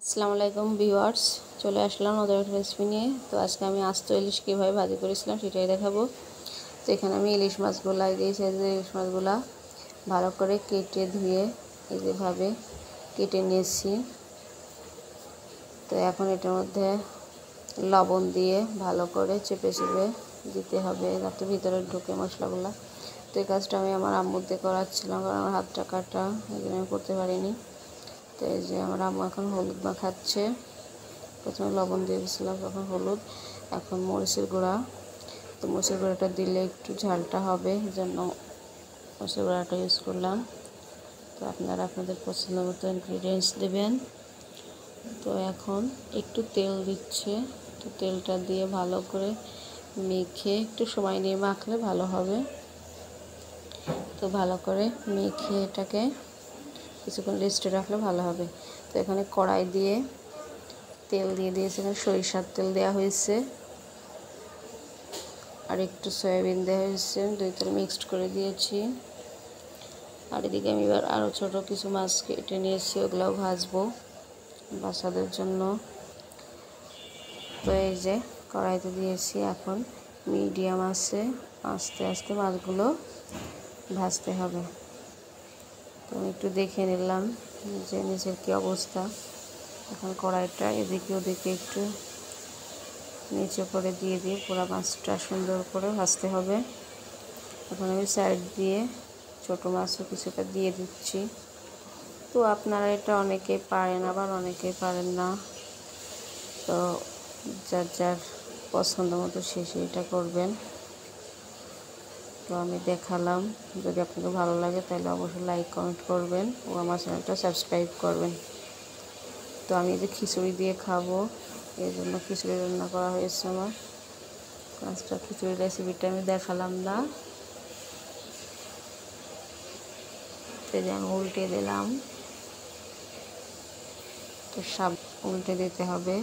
আসসালামু আলাইকুম ভিউয়ার্স, চলে আসলাম নতুন একটা রেসিপি নিয়ে। তো আজকে আমি আস্ত ইলিশ কীভাবে ভাজি করেছিলাম সেটাই দেখাবো। তো এখানে আমি ইলিশ মাছগুলা এই সাইজের ইলিশ মাছগুলা ভালো করে কেটে ধুয়ে এই যেভাবে কেটে নিয়েছি। তো এখন এটার মধ্যে লবণ দিয়ে ভালো করে চেপে চেপে দিতে হবে যাতে ভিতরে ঢুকে মশলাগুলা। তো এই কাজটা আমি আমার আম্মুর দিয়ে করাচ্ছিলাম, কারণ আমার হাতটা কাটা, এই জন্য আমি করতে পারিনি। তো এই যে আমার আম্মু এখন হলুদ মাখাচ্ছে। প্রথমে লবণ দিয়ে দিয়েছিলাম, তখন হলুদ, এখন মরিচের গুঁড়া। তো মরিচের গুঁড়াটা দিলে একটু ঝালটা হবে, এই জন্য মরিচের গুঁড়াটা ইউজ করলাম। তো আপনারা আপনাদের পছন্দ মতো ইনগ্রিডিয়েন্টস দেবেন। তো এখন একটু তেল দিচ্ছে। তো তেলটা দিয়ে ভালো করে মেখে একটু সময় নিয়ে মাখলে ভালো হবে। তো ভালো করে মেখে এটাকে কিছুক্ষণ রেস্টে রাখলে ভালো হবে। তো এখানে কড়াই দিয়ে তেল দিয়ে দিয়েছি, এখানে সরিষার তেল দেওয়া হয়েছে আর একটু সয়াবিন দেওয়া হয়েছে, দুই তেল মিক্সড করে দিয়েছি। আর এদিকে আমি এবার আরও ছোটো কিছু মাছ কেটে নিয়েছি, ওগুলোও ভাজবো বাচ্চাদের জন্য। তো এই যে কড়াইতে দিয়েছি, এখন মিডিয়াম আছে আস্তে আস্তে মাছগুলো ভাজতে হবে। তো আমি একটু দেখে নিলাম যে নিচের কী অবস্থা। এখন কড়াইটা এদিকে ওদিকে একটু নিচে করে দিয়ে পুরো মাছটা সুন্দর করে ভাজতে হবে। এখন আমি সাইড দিয়ে ছোটো মাছও কিছুটা দিয়ে দিচ্ছি। তো আপনারা এটা অনেকেই পারেন, আবার অনেকেই পারেন না। তো যার যার পছন্দ মতো এটা করবেন। তো আমি দেখালাম, যদি আপনাদের ভালো লাগে তাহলে অবশ্যই লাইক কমেন্ট করবেন ও আমার চ্যানেলটা সাবস্ক্রাইব করবেন। তো আমি যে খিচুড়ি দিয়ে খাবো, এই জন্য খিচুড়ি রান্না করা হয়েছে আমার। পাঁচটা খিচুড়ি রেসিপিটা আমি দেখালাম না, তো যে আমি উল্টে দিলাম। তো সব উল্টে দিতে হবে,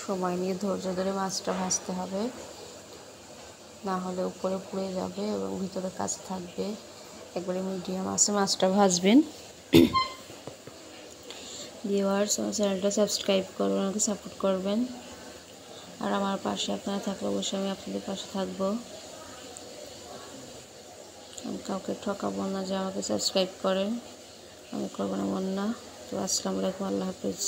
সময় নিয়ে ধৈর্য ধরে মাছটা ভাজতে হবে, না হলে উপরে পুড়ে যাবে এবং ভিতরে কাঁচা থাকবে। একবারে মিডিয়াম আছে মাছটা ভাজবেন। ভিউয়ার্স, আমার চ্যানেলটা সাবস্ক্রাইব করবেন, আমাকে সাপোর্ট করবেন। আর আমার পাশে আপনারা থাকলে অবশ্যই আমি আপনাদের পাশে থাকবো। আমি কাউকে ঠকাবো না যে আমাকে সাবস্ক্রাইব করেন, আমি করবো না মন না। তো আসসালামু আলাইকুম, আল্লাহ হাফিজ।